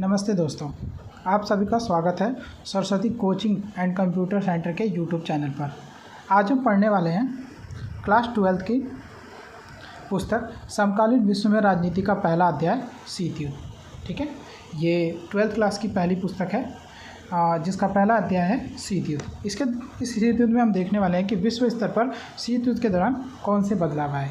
नमस्ते दोस्तों, आप सभी का स्वागत है Saraswati coaching and computer centre के यूट्यूब चैनल पर। आज हम पढ़ने वाले हैं क्लास 12 की पुस्तक समकालीन विश्व में राजनीति का पहला अध्याय शीत युद्ध। ठीक है, ये 12th क्लास की पहली पुस्तक है जिसका पहला अध्याय है शीत युद्ध। इस शीत युद्ध में हम देखने वाले हैं कि विश्व स्तर पर शीत युद्ध के दौरान कौन से बदलाव आए।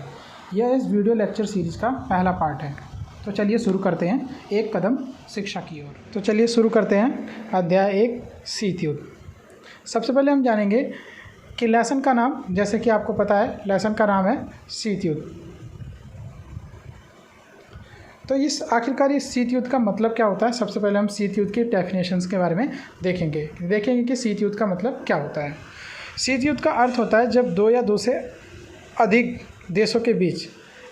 यह इस वीडियो लेक्चर सीरीज़ का पहला पार्ट है। तो चलिए शुरू करते हैं एक कदम शिक्षा की ओर। तो चलिए शुरू करते हैं अध्याय 1 शीत युद्ध। सबसे पहले हम जानेंगे कि लेसन का नाम, जैसे कि आपको पता है लेसन का नाम है शीत युद्ध। तो इस आखिरकार इस शीत युद्ध का मतलब क्या होता है। सबसे पहले हम शीत युद्ध की डेफिनेशंस के बारे में देखेंगे कि शीत युद्ध का मतलब क्या होता है। शीत युद्ध का अर्थ होता है जब दो या दो से अधिक देशों के बीच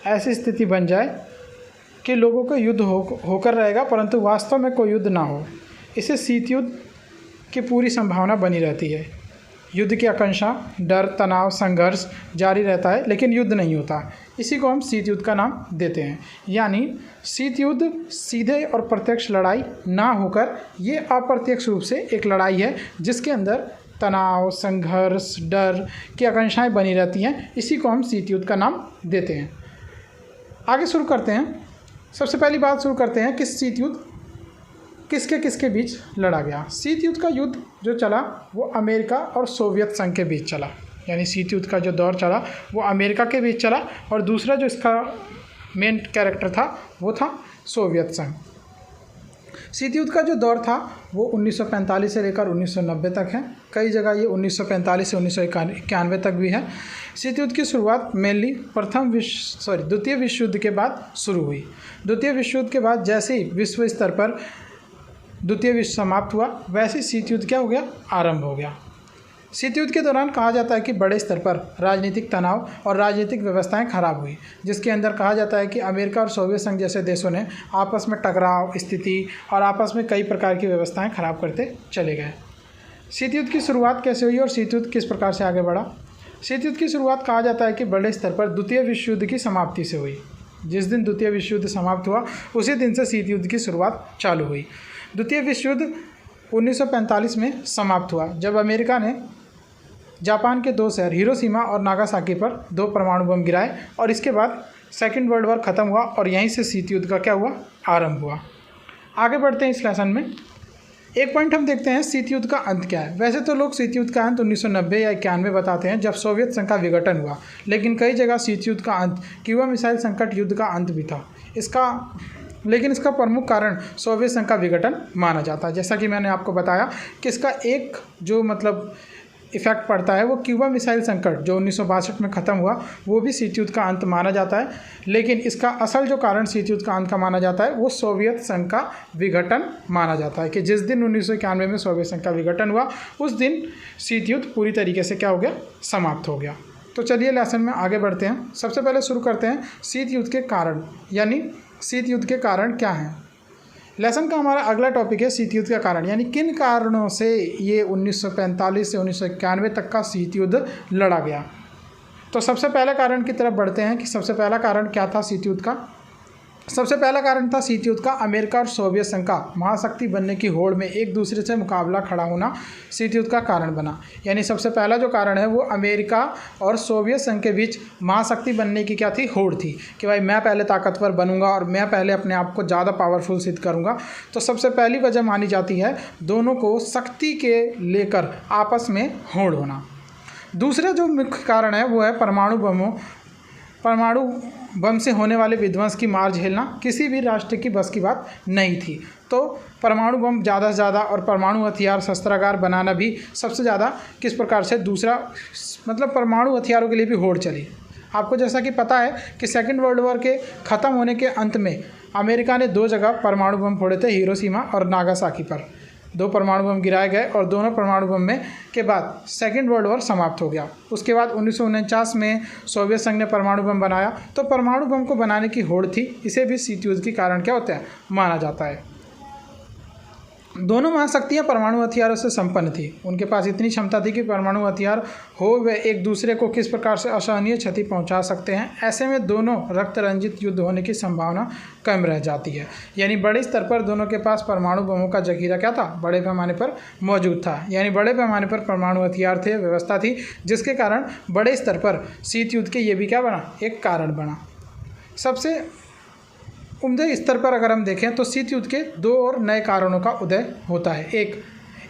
ऐसी स्थिति बन जाए कि लोगों को युद्ध होकर रहेगा परंतु वास्तव में कोई युद्ध ना हो। इसे शीत युद्ध की पूरी संभावना बनी रहती है। युद्ध की आकांक्षा, डर, तनाव, संघर्ष जारी रहता है लेकिन युद्ध नहीं होता। इसी को हम शीत युद्ध का नाम देते हैं। यानी शीत युद्ध सीधे और प्रत्यक्ष लड़ाई ना होकर ये अप्रत्यक्ष रूप से एक लड़ाई है जिसके अंदर तनाव, संघर्ष, डर की आकांक्षाएँ बनी रहती हैं। इसी को हम शीत युद्ध का नाम देते हैं। आगे शुरू करते हैं। सबसे पहली बात शुरू करते हैं कि शीत युद्ध किसके किसके बीच लड़ा गया। शीत युद्ध का युद्ध जो चला वो अमेरिका और सोवियत संघ के बीच चला। यानी शीत युद्ध का जो दौर चला वो अमेरिका के बीच चला और दूसरा जो इसका मेन कैरेक्टर था वो था सोवियत संघ। शीत युद्ध का जो दौर था वो 1945 से लेकर 1990 तक है। कई जगह ये 1945 से 1991 तक भी है। शीत युद्ध की शुरुआत मेनली द्वितीय विश्व युद्ध के बाद शुरू हुई। द्वितीय विश्व युद्ध के बाद जैसे ही विश्व स्तर पर द्वितीय विश्व समाप्त हुआ वैसे शीत युद्ध क्या हो गया, आरंभ हो गया। शीत युद्ध के दौरान कहा जाता है कि बड़े स्तर पर राजनीतिक तनाव और राजनीतिक व्यवस्थाएं खराब हुई, जिसके अंदर कहा जाता है कि अमेरिका और सोवियत संघ जैसे देशों ने आपस में टकराव स्थिति और आपस में कई प्रकार की व्यवस्थाएं खराब करते चले गए। शीत युद्ध की शुरुआत कैसे हुई और शीत युद्ध किस प्रकार से आगे बढ़ा। शीत युद्ध की शुरुआत कहा जाता है कि बड़े स्तर पर द्वितीय विश्व युद्ध की समाप्ति से हुई। जिस दिन द्वितीय विश्व युद्ध समाप्त हुआ उसी दिन से शीत युद्ध की शुरुआत चालू हुई। द्वितीय विश्व युद्ध 1945 में समाप्त हुआ जब अमेरिका ने जापान के 2 शहर हिरोशिमा और नागासाकी पर 2 परमाणु बम गिराए और इसके बाद सेकेंड वर्ल्ड वॉर ख़त्म हुआ और यहीं से शीत युद्ध का क्या हुआ, आरंभ हुआ। आगे बढ़ते हैं इस लेसन में। एक पॉइंट हम देखते हैं शीत युद्ध का अंत क्या है। वैसे तो लोग शीत युद्ध का अंत 1990 या 91 बताते हैं जब सोवियत संघ का विघटन हुआ, लेकिन कई जगह शीत युद्ध का अंत क्यूबा मिसाइल संकट युद्ध का अंत भी था। लेकिन इसका प्रमुख कारण सोवियत संघ का विघटन माना जाता है। जैसा कि मैंने आपको बताया कि इसका एक जो इफ़ेक्ट पड़ता है वो क्यूबा मिसाइल संकट जो 1962 में ख़त्म हुआ वो भी शीत युद्ध का अंत माना जाता है। लेकिन इसका असल जो कारण शीत युद्ध का अंत का माना जाता है वो सोवियत संघ का विघटन माना जाता है कि जिस दिन 1991 में सोवियत संघ का विघटन हुआ उस दिन शीत युद्ध पूरी तरीके से क्या हो गया, समाप्त हो गया। तो चलिए लेसन में आगे बढ़ते हैं। सबसे पहले शुरू करते हैं शीत युद्ध के कारण, यानी शीत युद्ध के कारण क्या हैं। लेसन का हमारा अगला टॉपिक है शीत युद्ध का कारण, यानी किन कारणों से ये 1945 से 1991 तक का शीत युद्ध लड़ा गया। तो सबसे पहले कारण की तरफ बढ़ते हैं कि सबसे पहला कारण क्या था शीत युद्ध का। सबसे पहला कारण था शीत युद्ध का अमेरिका और सोवियत संघ का महाशक्ति बनने की होड़ में एक दूसरे से मुकाबला खड़ा होना शीत युद्ध का कारण बना। यानी सबसे पहला जो कारण है वो अमेरिका और सोवियत संघ के बीच महाशक्ति बनने की क्या थी, होड़ थी कि भाई मैं पहले ताकतवर बनूंगा और मैं पहले अपने आप को ज़्यादा पावरफुल सिद्ध करूंगा। तो सबसे पहली वजह मानी जाती है दोनों को शक्ति के लेकर आपस में होड़ होना। दूसरा जो मुख्य कारण है वो है परमाणु बम से होने वाले विध्वंस की मार झेलना किसी भी राष्ट्र की बस की बात नहीं थी। तो परमाणु बम ज़्यादा से ज़्यादा और परमाणु हथियार शस्त्रागार बनाना भी सबसे ज़्यादा किस प्रकार से दूसरा परमाणु हथियारों के लिए भी होड़ चली। आपको जैसा कि पता है कि सेकेंड वर्ल्ड वॉर के ख़त्म होने के अंत में अमेरिका ने 2 जगह परमाणु बम फोड़े थे, हिरोशिमा और नागासाकी पर 2 परमाणु बम गिराए गए और दोनों परमाणु बम में के बाद सेकेंड वर्ल्ड वॉर समाप्त हो गया। उसके बाद 1949 में सोवियत संघ ने परमाणु बम बनाया। तो परमाणु बम को बनाने की होड़ थी, इसे भी शीत युद्ध के कारण क्या होता है, माना जाता है। दोनों महाशक्तियाँ परमाणु हथियारों से संपन्न थी। उनके पास इतनी क्षमता थी कि परमाणु हथियार हो वे एक दूसरे को किस प्रकार से असहनीय क्षति पहुंचा सकते हैं। ऐसे में दोनों रक्त रंजित युद्ध होने की संभावना कम रह जाती है। यानी बड़े स्तर पर दोनों के पास परमाणु बमों का जखीरा क्या था, बड़े पैमाने पर मौजूद था। यानी बड़े पैमाने पर परमाणु हथियार थे, व्यवस्था थी, जिसके कारण बड़े स्तर पर शीत युद्ध के ये भी क्या बना, एक कारण बना। सबसे उम्दे स्तर पर अगर हम देखें तो शीत युद्ध के दो और नए कारणों का उदय होता है।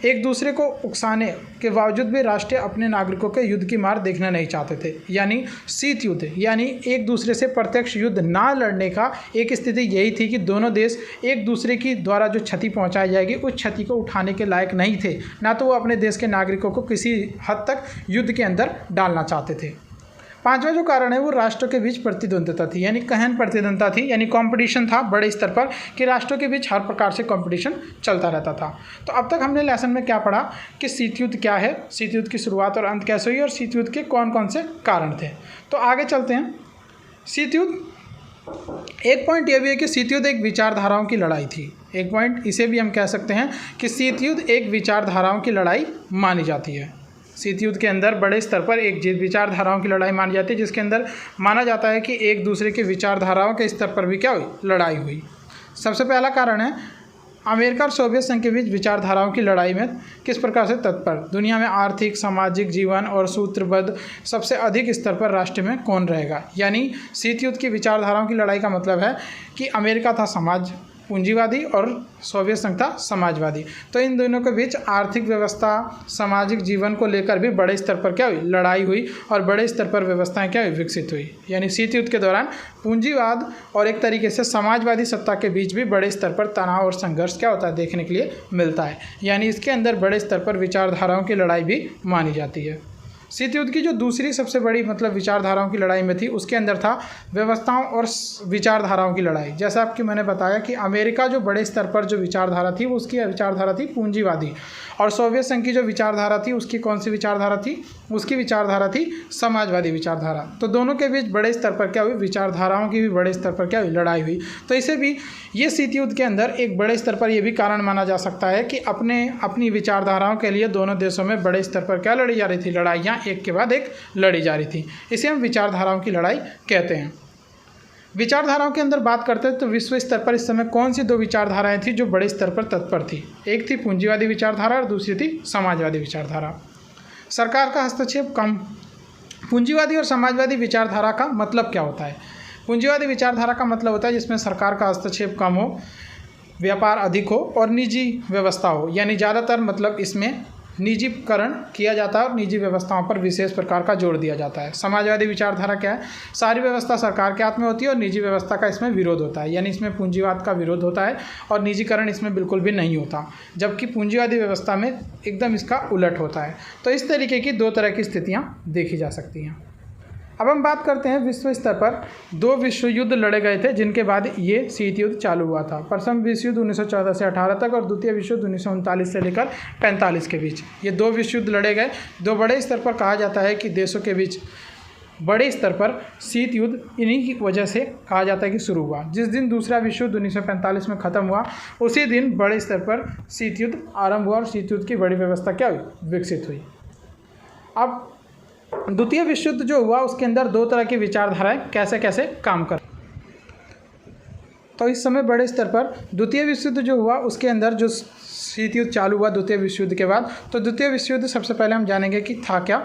एक दूसरे को उकसाने के बावजूद भी राष्ट्र अपने नागरिकों के युद्ध की मार देखना नहीं चाहते थे। यानी शीत युद्ध यानी एक दूसरे से प्रत्यक्ष युद्ध ना लड़ने का एक स्थिति यही थी कि दोनों देश एक दूसरे की द्वारा जो क्षति पहुंचाई जाएगी उस क्षति को उठाने के लायक नहीं थे, ना तो वो अपने देश के नागरिकों को किसी हद तक युद्ध के अंदर डालना चाहते थे। पांचवा जो कारण है वो राष्ट्रों के बीच प्रतिद्वंद्विता थी। यानी गहन प्रतिद्वंद्विता थी, यानी कंपटीशन था बड़े स्तर पर कि राष्ट्रों के बीच हर प्रकार से कंपटीशन चलता रहता था। तो अब तक हमने लेसन में क्या पढ़ा कि शीत युद्ध क्या है, शीत युद्ध की शुरुआत और अंत कैसे हुई और शीत युद्ध के कौन कौन से कारण थे। तो आगे चलते हैं। शीत युद्ध, एक पॉइंट ये भी है कि शीत युद्ध एक विचारधाराओं की लड़ाई थी। एक पॉइंट इसे भी हम कह सकते हैं कि शीत युद्ध एक विचारधाराओं की लड़ाई मानी जाती है। शीत युद्ध के अंदर बड़े स्तर पर एक विचारधाराओं की लड़ाई मानी जाती है, जिसके अंदर माना जाता है कि एक दूसरे की विचारधाराओं के स्तर पर भी क्या हुई, लड़ाई हुई। सबसे पहला कारण है अमेरिका और सोवियत संघ के बीच विचारधाराओं की लड़ाई में किस प्रकार से तत्पर, दुनिया में आर्थिक, सामाजिक जीवन और सूत्रबद्ध सबसे अधिक स्तर पर राष्ट्र में कौन रहेगा। यानी शीत युद्ध की विचारधाराओं की लड़ाई का मतलब है कि अमेरिका था समाज पूंजीवादी और सोवियत संघ था समाजवादी। तो इन दोनों के बीच आर्थिक व्यवस्था, सामाजिक जीवन को लेकर भी बड़े स्तर पर क्या हुई, लड़ाई हुई और बड़े स्तर पर व्यवस्थाएं क्या हुई, विकसित हुई। यानी शीत युद्ध के दौरान पूंजीवाद और एक तरीके से समाजवादी सत्ता के बीच भी बड़े स्तर पर तनाव और संघर्ष क्या होता है, देखने के लिए मिलता है। यानी इसके अंदर बड़े स्तर पर विचारधाराओं की लड़ाई भी मानी जाती है। शीत युद्ध की जो दूसरी सबसे बड़ी मतलब विचारधाराओं की लड़ाई में थी, उसके अंदर था व्यवस्थाओं और विचारधाराओं की लड़ाई। जैसा आपकी मैंने बताया कि अमेरिका जो बड़े स्तर पर जो विचारधारा थी वो उसकी विचारधारा थी पूंजीवादी, और सोवियत संघ की जो विचारधारा थी उसकी कौन सी विचारधारा थी, उसकी विचारधारा थी समाजवादी विचारधारा। तो दोनों के बीच बड़े स्तर पर क्या हुई, विचारधाराओं की भी बड़े स्तर पर क्या हुई, लड़ाई हुई। तो इसे भी ये शीत युद्ध के अंदर एक बड़े स्तर पर यह भी कारण माना जा सकता है कि अपनी विचारधाराओं के लिए दोनों देशों में बड़े स्तर पर क्या लड़ी जा रही थी, लड़ाइयाँ एक के बाद एक लड़ी जा रही थी। इसे हम विचारधाराओं की लड़ाई कहते हैं। विचारधाराओं के अंदर बात करते हैं तो विश्व स्तर पर इस समय कौन सी दो विचारधाराएं थी जो बड़े स्तर पर तत्पर थी। एक थी पूंजीवादी विचारधारा और दूसरी थी समाजवादी विचारधारा। सरकार का हस्तक्षेप कम। पूंजीवादी और समाजवादी विचारधारा का मतलब क्या होता है? पूंजीवादी विचारधारा का मतलब होता है जिसमें सरकार का हस्तक्षेप कम हो, व्यापार अधिक हो और निजी व्यवस्था हो। यानी ज़्यादातर मतलब इसमें निजीकरण किया जाता है और निजी व्यवस्थाओं पर विशेष प्रकार का जोर दिया जाता है। समाजवादी विचारधारा क्या है? सारी व्यवस्था सरकार के हाथ में होती है और निजी व्यवस्था का इसमें विरोध होता है। यानी इसमें पूंजीवाद का विरोध होता है और निजीकरण इसमें बिल्कुल भी नहीं होता, जबकि पूंजीवादी व्यवस्था में एकदम इसका उलट होता है। तो इस तरीके की दो तरह की स्थितियाँ देखी जा सकती हैं। अब हम बात करते हैं विश्व स्तर पर दो विश्व युद्ध लड़े गए थे जिनके बाद ये शीत युद्ध चालू हुआ था। प्रथम विश्व युद्ध 1914 से 18 तक और द्वितीय विश्व युद्ध 1939 से लेकर 45 के बीच ये दो विश्व युद्ध लड़े गए। दो बड़े स्तर पर कहा जाता है कि देशों के बीच बड़े स्तर पर शीत युद्ध इन्हीं की वजह से कहा जाता है कि शुरू हुआ। जिस दिन दूसरा विश्व युद्ध 1945 में ख़त्म हुआ उसी दिन बड़े स्तर पर शीत युद्ध आरंभ हुआ और शीत युद्ध की बड़ी व्यवस्था क्या हुई, विकसित हुई। अब द्वितीय विश्व युद्ध जो हुआ उसके अंदर दो तरह की विचारधाराएं कैसे कैसे काम कर, तो इस समय बड़े स्तर पर द्वितीय विश्व युद्ध जो हुआ उसके अंदर जो शीत युद्ध चालू हुआ द्वितीय विश्व युद्ध के बाद, तो द्वितीय विश्व युद्ध सबसे पहले हम जानेंगे कि था क्या।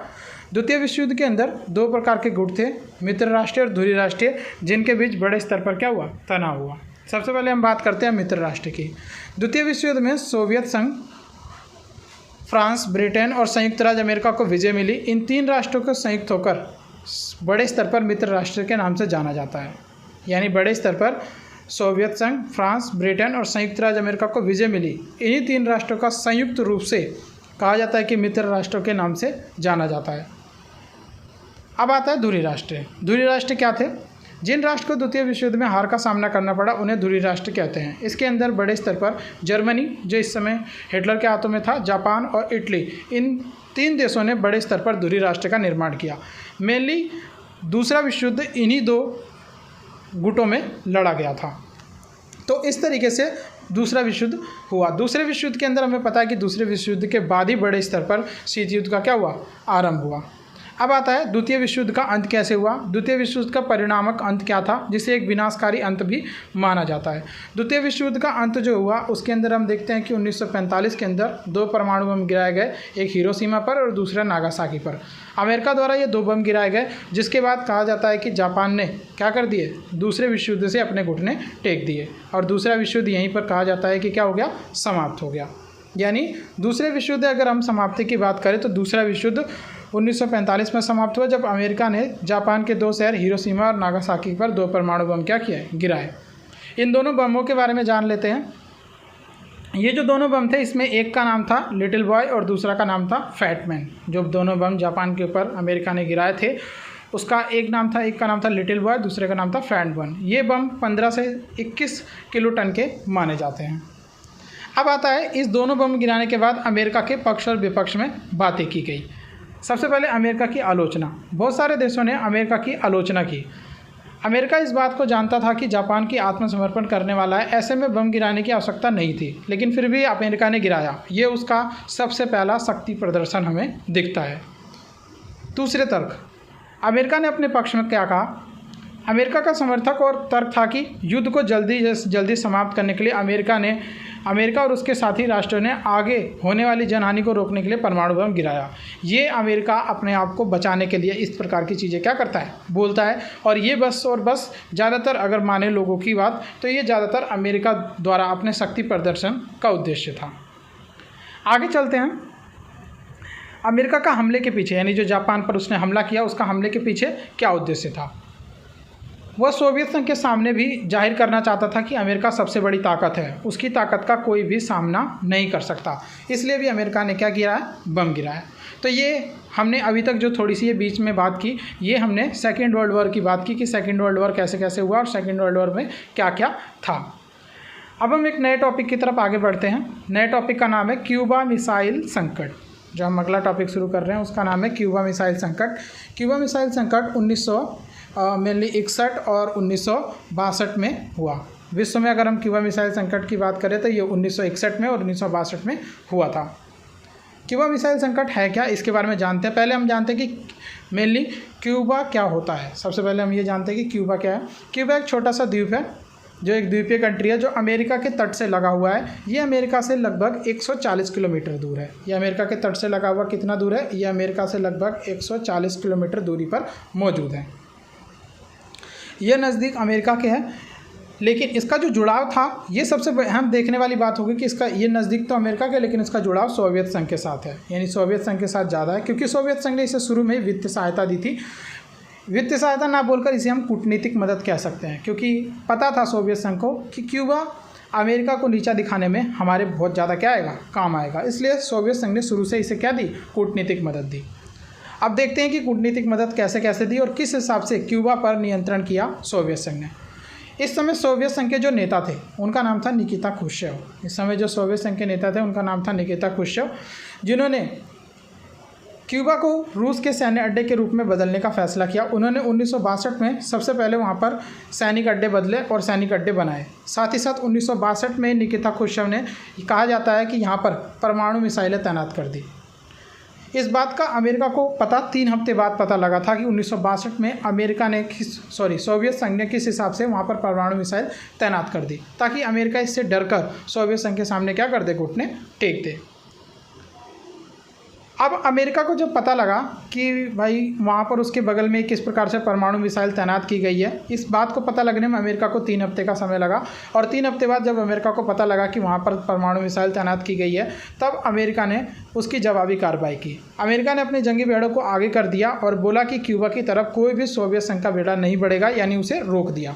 द्वितीय विश्व युद्ध के अंदर दो प्रकार के गुट थे, मित्र राष्ट्रीय और धुरी राष्ट्रीय, जिनके बीच बड़े स्तर पर क्या हुआ, तनाव हुआ। सबसे पहले हम बात करते हैं मित्र राष्ट्र की। द्वितीय विश्व युद्ध में सोवियत संघ, फ्रांस, ब्रिटेन और संयुक्त राज्य अमेरिका को विजय मिली। इन तीन राष्ट्रों को संयुक्त होकर बड़े स्तर पर मित्र राष्ट्र के नाम से जाना जाता है। यानी बड़े स्तर पर सोवियत संघ, फ्रांस, ब्रिटेन और संयुक्त राज्य अमेरिका को विजय मिली। इन्हीं तीन राष्ट्रों का संयुक्त रूप से कहा जाता है कि मित्र राष्ट्रों के नाम से जाना जाता है। अब आता है धुरी राष्ट्र। धुरी राष्ट्र क्या थे? जिन राष्ट्र को द्वितीय विश्व युद्ध में हार का सामना करना पड़ा उन्हें धुरी राष्ट्र कहते हैं। इसके अंदर बड़े स्तर पर जर्मनी, जो इस समय हिटलर के हाथों में था, जापान और इटली, इन तीन देशों ने बड़े स्तर पर धुरी राष्ट्र का निर्माण किया। मेनली दूसरा विश्व युद्ध इन्हीं दो गुटों में लड़ा गया था। तो इस तरीके से दूसरा विश्व युद्ध हुआ। दूसरे विश्व युद्ध के अंदर हमें पता है कि दूसरे विश्व युद्ध के बाद ही बड़े स्तर पर शीत युद्ध का क्या हुआ, आरंभ हुआ। अब आता है द्वितीय विश्व युद्ध का अंत कैसे हुआ। द्वितीय विश्व युद्ध का परिणामक अंत क्या था, जिसे एक विनाशकारी अंत भी माना जाता है। द्वितीय विश्व युद्ध का अंत जो हुआ उसके अंदर हम देखते हैं कि 1945 के अंदर 2 परमाणु बम गिराए गए, एक हिरोशिमा पर और दूसरा नागासाकी पर। अमेरिका द्वारा ये 2 बम गिराए गए, जिसके बाद कहा जाता है कि जापान ने क्या कर दिए, दूसरे विश्व युद्ध से अपने घुटने टेक दिए और दूसरा विश्व युद्ध यहीं पर कहा जाता है कि क्या हो गया, समाप्त हो गया। यानी दूसरे विश्व युद्ध अगर हम समाप्ति की बात करें तो दूसरा विश्व युद्ध 1945 में समाप्त हुआ, जब अमेरिका ने जापान के 2 शहर हिरोशिमा और नागासाकी पर 2 परमाणु बम क्या किए, गिराए। इन दोनों बमों के बारे में जान लेते हैं। ये जो दोनों बम थे, इसमें एक का नाम था लिटिल बॉय और दूसरा का नाम था फैट मैन। जो दोनों बम जापान के ऊपर अमेरिका ने गिराए थे, उसका एक का नाम था लिटिल बॉय, दूसरे का नाम था फैट मैन। ये बम 15 से 21 किलो टन के माने जाते हैं। अब आता है इस दोनों बम गिराने के बाद अमेरिका के पक्ष और विपक्ष में बातें की गई। सबसे पहले अमेरिका की आलोचना। बहुत सारे देशों ने अमेरिका की आलोचना की। अमेरिका इस बात को जानता था कि जापान की आत्मसमर्पण करने वाला है, ऐसे में बम गिराने की आवश्यकता नहीं थी, लेकिन फिर भी अमेरिका ने गिराया। ये उसका सबसे पहला शक्ति प्रदर्शन हमें दिखता है। दूसरे तर्क, अमेरिका ने अपने पक्ष में क्या कहा। अमेरिका का समर्थक और तर्क था कि युद्ध को जल्दी समाप्त करने के लिए अमेरिका और उसके साथी राष्ट्रों ने आगे होने वाली जनहानि को रोकने के लिए परमाणु बम गिराया। ये अमेरिका अपने आप को बचाने के लिए इस प्रकार की चीज़ें क्या करता है, बोलता है। और ये बस ज़्यादातर अगर माने लोगों की बात, तो ये ज़्यादातर अमेरिका द्वारा अपने शक्ति प्रदर्शन का उद्देश्य था। आगे चलते हैं। अमेरिका का हमले के पीछे, यानी जो जापान पर उसने हमला किया, उसका हमले के पीछे क्या उद्देश्य था। वह सोवियत संघ के सामने भी जाहिर करना चाहता था कि अमेरिका सबसे बड़ी ताकत है, उसकी ताकत का कोई भी सामना नहीं कर सकता। इसलिए भी अमेरिका ने क्या किया है, बम गिराया। तो ये हमने अभी तक जो थोड़ी सी ये बीच में बात की, ये हमने सेकेंड वर्ल्ड वॉर की बात की कि सेकेंड वर्ल्ड वॉर कैसे कैसे हुआ और सेकेंड वर्ल्ड वॉर में क्या क्या था। अब हम एक नए टॉपिक की तरफ आगे बढ़ते हैं। नए टॉपिक का नाम है क्यूबा मिसाइल संकट। जो हम अगला टॉपिक शुरू कर रहे हैं उसका नाम है क्यूबा मिसाइल संकट। क्यूबा मिसाइल संकट 1961 और 1962 में हुआ। विश्व में अगर हम क्यूबा मिसाइल संकट की बात करें तो ये 1961 में और 1962 में हुआ था। क्यूबा मिसाइल संकट है क्या, इसके बारे में जानते हैं। पहले हम जानते हैं कि मेनली क्यूबा क्या होता है। सबसे पहले हम ये जानते हैं कि क्यूबा क्या है। क्यूबा एक छोटा सा द्वीप है, जो एक द्वीपीय कंट्री है, जो अमेरिका के तट से लगा हुआ है। ये अमेरिका से लगभग 140 किलोमीटर दूर है। ये अमेरिका के तट से लगा हुआ कितना दूर है, ये अमेरिका से लगभग 140 किलोमीटर दूरी पर मौजूद है। ये नज़दीक अमेरिका के है, लेकिन इसका जो जुड़ाव था, ये सबसे अहम देखने वाली बात होगी कि इसका ये नज़दीक तो अमेरिका के, लेकिन इसका जुड़ाव सोवियत संघ के साथ है। यानी सोवियत संघ के साथ ज़्यादा है, क्योंकि सोवियत संघ ने इसे शुरू में वित्तीय सहायता दी थी। वित्तीय सहायता ना बोलकर इसे हम कूटनीतिक मदद कह सकते हैं, क्योंकि पता था सोवियत संघ को कि क्यूबा अमेरिका को नीचा दिखाने में हमारे बहुत ज़्यादा क्या आएगा, काम आएगा। इसलिए सोवियत संघ ने शुरू से इसे क्या दी, कूटनीतिक मदद दी। अब देखते हैं कि कूटनीतिक मदद कैसे कैसे दी और किस हिसाब से क्यूबा पर नियंत्रण किया सोवियत संघ ने। इस समय सोवियत संघ के जो नेता थे उनका नाम था निकिता क्रुश्चेव। इस समय जो सोवियत संघ के नेता थे उनका नाम था निकिता क्रुश्चेव, जिन्होंने क्यूबा को रूस के सैन्य अड्डे के रूप में बदलने का फैसला किया। उन्होंने 1962 में सबसे पहले वहाँ पर सैनिक अड्डे बदले और सैनिक अड्डे बनाए। साथ ही साथ 1962 में निकिता क्रुश्चेव ने, कहा जाता है कि यहाँ पर परमाणु मिसाइलें तैनात कर दी। इस बात का अमेरिका को पता 3 हफ्ते बाद पता लगा था कि 1962 में सोवियत संघ ने किस हिसाब से वहाँ पर परमाणु मिसाइल तैनात कर दी, ताकि अमेरिका इससे डरकर सोवियत संघ के सामने क्या कर दे, घुटने टेक दे। अब अमेरिका को जब पता लगा कि भाई वहाँ पर उसके बगल में किस प्रकार से परमाणु मिसाइल तैनात की गई है, इस बात को पता लगने में अमेरिका को 3 हफ्ते का समय लगा। और 3 हफ्ते बाद जब अमेरिका को पता लगा कि वहाँ पर परमाणु मिसाइल तैनात की गई है, तब अमेरिका ने उसकी जवाबी कार्रवाई की। अमेरिका ने अपने जंगी बेड़ों को आगे कर दिया और बोला कि क्यूबा की तरफ कोई भी सोवियत संघ का बेड़ा नहीं बढ़ेगा, यानी उसे रोक दिया।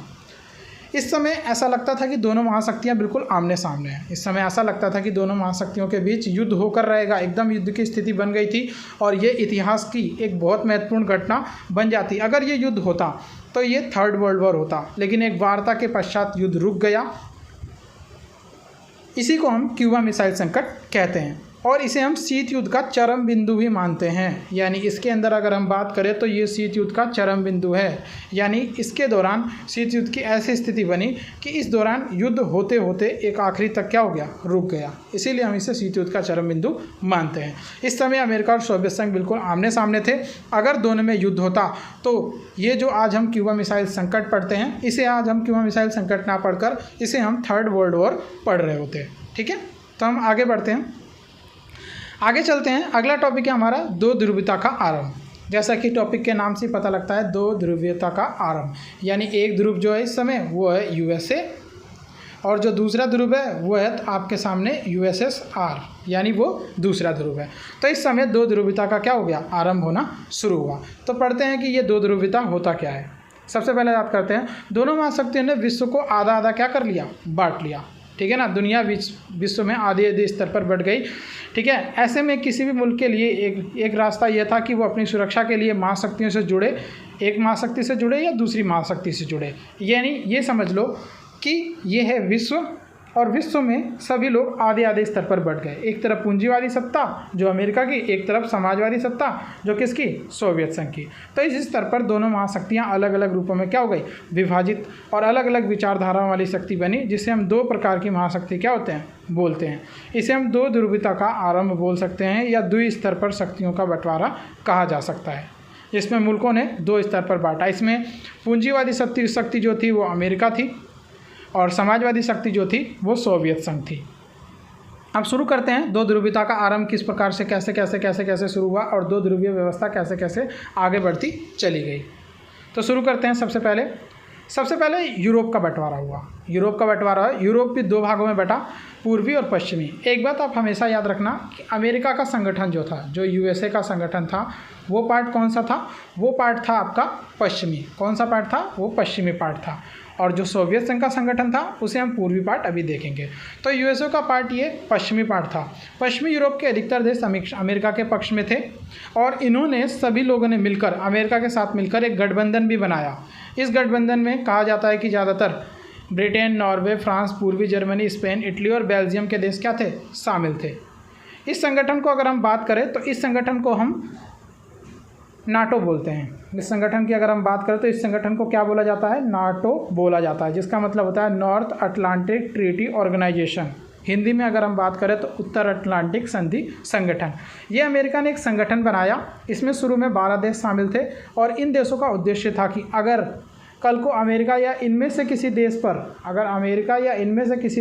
इस समय ऐसा लगता था कि दोनों महाशक्तियां बिल्कुल आमने सामने हैं। इस समय ऐसा लगता था कि दोनों महाशक्तियों के बीच युद्ध होकर रहेगा, एकदम युद्ध की स्थिति बन गई थी और ये इतिहास की एक बहुत महत्वपूर्ण घटना बन जाती। अगर ये युद्ध होता तो ये 3rd वर्ल्ड वॉर होता, लेकिन एक वार्ता के पश्चात युद्ध रुक गया। इसी को हम क्यूबा मिसाइल संकट कहते हैं। और इसे हम शीत युद्ध का चरम बिंदु भी मानते हैं। यानी इसके अंदर अगर हम बात करें तो ये शीत युद्ध का चरम बिंदु है। यानी इसके दौरान शीत युद्ध की ऐसी स्थिति बनी कि इस दौरान युद्ध होते होते एक आखिरी तक क्या हो गया, रुक गया। इसीलिए हम इसे शीत युद्ध का चरम बिंदु मानते हैं। इस समय अमेरिका और सोवियत संघ बिल्कुल आमने सामने थे। अगर दोनों में युद्ध होता तो ये जो आज हम क्यूबा मिसाइल संकट पढ़ते हैं, इसे आज हम क्यूबा मिसाइल संकट ना पढ़कर इसे हम थर्ड वर्ल्ड वॉर पढ़ रहे होते। ठीक है, तो हम आगे बढ़ते हैं, आगे चलते हैं। अगला टॉपिक है हमारा दो ध्रुवीयता का आरंभ। जैसा कि टॉपिक के नाम से पता लगता है, दो ध्रुवीयता का आरंभ। यानी एक ध्रुव जो है इस समय वो है यूएसए और जो दूसरा ध्रुव है वो है आपके सामने यूएसएसआर, यानी वो दूसरा ध्रुव है। तो इस समय दो ध्रुवीयता का क्या हो गया, आरंभ होना शुरू हुआ। तो पढ़ते हैं कि ये दो ध्रुवीयता होता क्या है। सबसे पहले बात करते हैं, दोनों महाशक्तियों ने विश्व को आधा आधा क्या कर लिया, बांट लिया। ठीक है ना, दुनिया विश्व में आधे आधे स्तर पर बढ़ गई। ठीक है, ऐसे में किसी भी मुल्क के लिए एक रास्ता यह था कि वो अपनी सुरक्षा के लिए महाशक्तियों से जुड़े, एक महाशक्ति से जुड़े या दूसरी महाशक्ति से जुड़े। यानी ये समझ लो कि ये है विश्व, और विश्व में सभी लोग आधे आधे स्तर पर बढ़ गए। एक तरफ पूंजीवादी सत्ता जो अमेरिका की, एक तरफ समाजवादी सत्ता जो किसकी, सोवियत संघ की। तो इस स्तर पर दोनों महाशक्तियाँ अलग अलग रूपों में क्या हो गई, विभाजित, और अलग अलग विचारधाराओं वाली शक्ति बनी, जिसे हम दो प्रकार की महाशक्ति क्या होते हैं, बोलते हैं। इसे हम दो ध्रुवीयता का आरंभ बोल सकते हैं, या द्विस्तर पर शक्तियों का बंटवारा कहा जा सकता है, जिसमें मुल्कों ने दो स्तर पर बांटा। इसमें पूंजीवादी शक्ति जो थी वो अमेरिका थी, और समाजवादी शक्ति जो थी वो सोवियत संघ थी। अब शुरू करते हैं, दो ध्रुवीयता का आरंभ किस प्रकार से कैसे शुरू हुआ, और दो ध्रुवीय व्यवस्था कैसे कैसे आगे बढ़ती चली गई। तो शुरू करते हैं। सबसे पहले यूरोप का बंटवारा हुआ। यूरोप भी दो भागों में बटा, पूर्वी और पश्चिमी। एक बात आप हमेशा याद रखना कि अमेरिका का संगठन जो था, जो यूएसए का संगठन था, वो पार्ट कौन सा था, वो पार्ट था आपका पश्चिमी। कौन सा पार्ट था, वो पश्चिमी पार्ट था। और जो सोवियत संघ का संगठन था उसे हम पूर्वी पार्ट अभी देखेंगे। तो यूएसए का पार्ट ये पश्चिमी पार्ट था। पश्चिमी यूरोप के अधिकतर देश अमेरिका के पक्ष में थे, और इन्होंने सभी लोगों ने मिलकर, अमेरिका के साथ मिलकर एक गठबंधन भी बनाया। इस गठबंधन में कहा जाता है कि ज़्यादातर ब्रिटेन, नॉर्वे, फ्रांस, पूर्वी जर्मनी, स्पेन, इटली और बेल्जियम के देश क्या थे, शामिल थे। इस संगठन को अगर हम बात करें तो इस संगठन को हम नाटो बोलते हैं। इस संगठन की अगर हम बात करें तो इस संगठन को क्या बोला जाता है, नाटो बोला जाता है, जिसका मतलब होता है North Atlantic Treaty Organization. Hindi में अगर हम बात करें तो उत्तर अटलांटिक संधि संगठन। ये अमेरिका ने एक संगठन बनाया। इसमें शुरू में 12 देश शामिल थे, और इन देशों का उद्देश्य था कि अगर कल को अमेरिका या इनमें से किसी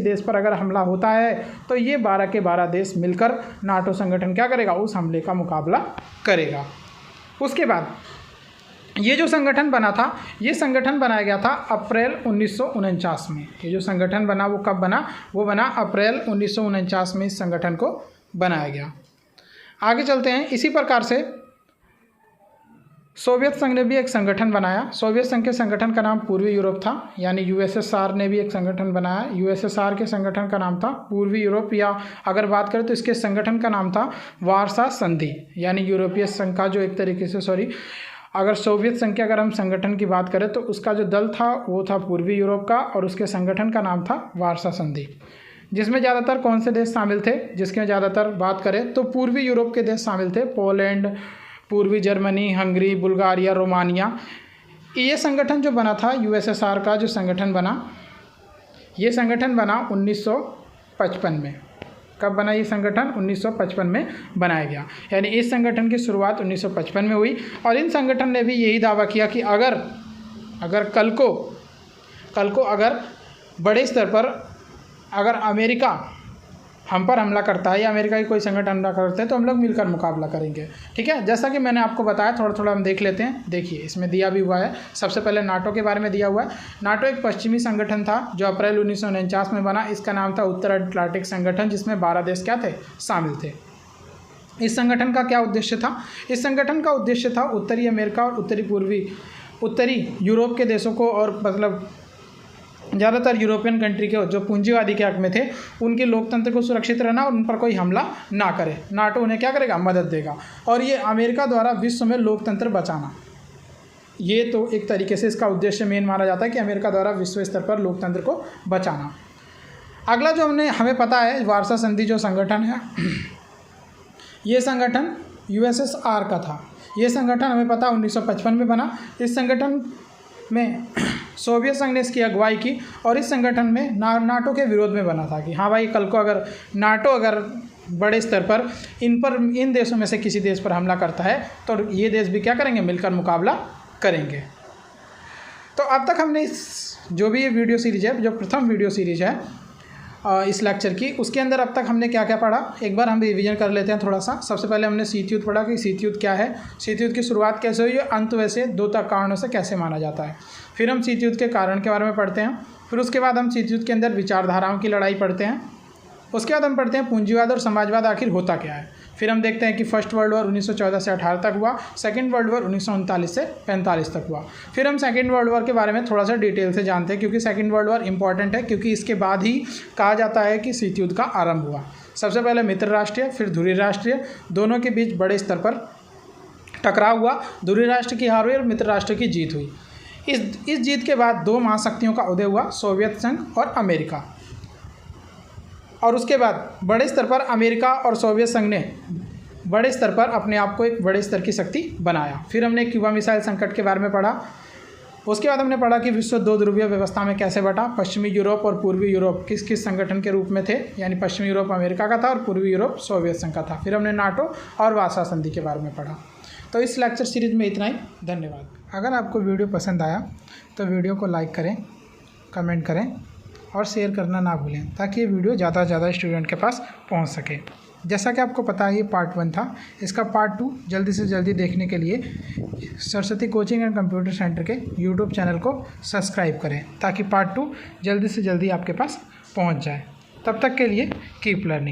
देश पर अगर हमला होता है तो ये 12 के 12 देश मिलकर नाटो संगठन क्या करेगा, उस हमले का मुकाबला करेगा। उसके बाद ये जो संगठन बना था, ये संगठन बनाया गया था अप्रैल 1949 में। ये जो संगठन बना वो कब बना, वो बना अप्रैल 1949 में। इस संगठन को बनाया गया। आगे चलते हैं। इसी प्रकार से सोवियत संघ ने भी एक संगठन बनाया। सोवियत संघ के संगठन का नाम पूर्वी यूरोप था, यानी यूएसएसआर ने भी एक संगठन बनाया। यूएसएसआर के संगठन का नाम था पूर्वी यूरोप, या अगर बात करें तो इसके संगठन का नाम था वार्सा संधि, यानी यूरोपीय संघ का जो एक तरीके से अगर सोवियत संघ के अगर हम संगठन की बात करें तो उसका जो दल था वो था पूर्वी यूरोप का, और उसके संगठन का नाम था वार्सा संधि, जिसमें ज़्यादातर कौन से देश शामिल थे, जिसके ज़्यादातर बात करें तो पूर्वी यूरोप के देश शामिल थे, पोलैंड, पूर्वी जर्मनी, हंगरी, बुल्गारिया, रोमानिया। ये संगठन जो बना था यूएसएसआर का जो संगठन बना, ये संगठन बना 1955 में। कब बना ये संगठन, 1955 में बनाया गया। यानी इस संगठन की शुरुआत 1955 में हुई, और इन संगठन ने भी यही दावा किया कि अगर कल को अगर बड़े स्तर पर अगर अमेरिका हम पर हमला करता है या अमेरिका की कोई संगठन हमला करते हैं तो हम लोग मिलकर मुकाबला करेंगे। ठीक है, जैसा कि मैंने आपको बताया, थोड़ा थोड़ा हम देख लेते हैं। देखिए इसमें दिया भी हुआ है। सबसे पहले नाटो के बारे में दिया हुआ है। नाटो एक पश्चिमी संगठन था जो अप्रैल 1949 में बना। इसका नाम था उत्तर अटलांटिक संगठन, जिसमें 12 देश क्या थे, शामिल थे। इस संगठन का क्या उद्देश्य था, इस संगठन का उद्देश्य था उत्तरी अमेरिका और उत्तरी यूरोप के देशों को, और मतलब ज़्यादातर यूरोपियन कंट्री के जो पूंजीवादी के हक में थे, उनके लोकतंत्र को सुरक्षित रहना और उन पर कोई हमला ना करे। नाटो उन्हें क्या करेगा, मदद देगा। और ये अमेरिका द्वारा विश्व में लोकतंत्र बचाना, ये तो एक तरीके से इसका उद्देश्य मेन माना जाता है कि अमेरिका द्वारा विश्व स्तर पर लोकतंत्र को बचाना। अगला जो हमें पता है, वार्सा संधि जो संगठन है, ये संगठन यूएसएसआर का था। ये संगठन हमें पता 1955 में बना। इस संगठन में सोवियत संघ ने इसकी अगुवाई की और इस संगठन में नाटो के विरोध में बना था कि हाँ भाई, कल को अगर नाटो बड़े स्तर पर इन देशों में से किसी देश पर हमला करता है तो ये देश भी क्या करेंगे, मिलकर मुकाबला करेंगे। तो अब तक हमने जो भी ये वीडियो सीरीज है, जो प्रथम वीडियो सीरीज है इस लेक्चर की, उसके अंदर अब तक हमने क्या क्या पढ़ा, एक बार हम रिवीजन कर लेते हैं थोड़ा सा। सबसे पहले हमने शीत युद्ध पढ़ा कि शीत युद्ध क्या है, शीत युद्ध की शुरुआत कैसे हुई, अंत वैसे 2 कारणों से कैसे माना जाता है। फिर हम शीत युद्ध के कारण के बारे में पढ़ते हैं। फिर उसके बाद हम शीत युद्ध के अंदर विचारधाराओं की लड़ाई पढ़ते हैं। उसके बाद हम पढ़ते हैं पूंजीवाद और समाजवाद आखिर होता क्या है। फिर हम देखते हैं कि फर्स्ट वर्ल्ड वॉर 1914 से 18 तक हुआ, सेकंड वर्ल्ड वॉर 1939 से 45 तक हुआ। फिर हम सेकंड वर्ल्ड वॉर के बारे में थोड़ा सा डिटेल से जानते हैं, क्योंकि सेकंड वर्ल्ड वॉर इंपॉर्टेंट है, क्योंकि इसके बाद ही कहा जाता है कि शीत युद्ध का आरंभ हुआ। सबसे पहले मित्र राष्ट्रीय, फिर ध्रुवीय राष्ट्रीय, दोनों के बीच बड़े स्तर पर टकराव हुआ। ध्रुवीय राष्ट्र की हार हुई और मित्र राष्ट्र की जीत हुई। इस जीत के बाद 2 महाशक्तियों का उदय हुआ, सोवियत संघ और अमेरिका। और उसके बाद बड़े स्तर पर अमेरिका और सोवियत संघ ने बड़े स्तर पर अपने आप को एक बड़े स्तर की शक्ति बनाया। फिर हमने क्यूबा मिसाइल संकट के बारे में पढ़ा। उसके बाद हमने पढ़ा कि विश्व 2 ध्रुवीय व्यवस्था में कैसे बटा, पश्चिमी यूरोप और पूर्वी यूरोप किस किस संगठन के रूप में थे, यानी पश्चिमी यूरोप अमेरिका का था और पूर्वी यूरोप सोवियत संघ का था। फिर हमने नाटो और वार्सा संधि के बारे में पढ़ा। तो इस लेक्चर सीरीज में इतना ही। धन्यवाद। अगर आपको वीडियो पसंद आया तो वीडियो को लाइक करें, कमेंट करें और शेयर करना ना भूलें, ताकि ये वीडियो ज़्यादा से ज़्यादा स्टूडेंट के पास पहुंच सके। जैसा कि आपको पता है ये पार्ट 1 था, इसका पार्ट 2 जल्दी से जल्दी देखने के लिए Saraswati coaching and computer centre के यूट्यूब चैनल को सब्सक्राइब करें, ताकि पार्ट 2 जल्दी से जल्दी आपके पास पहुंच जाए। तब तक के लिए कीप लर्निंग।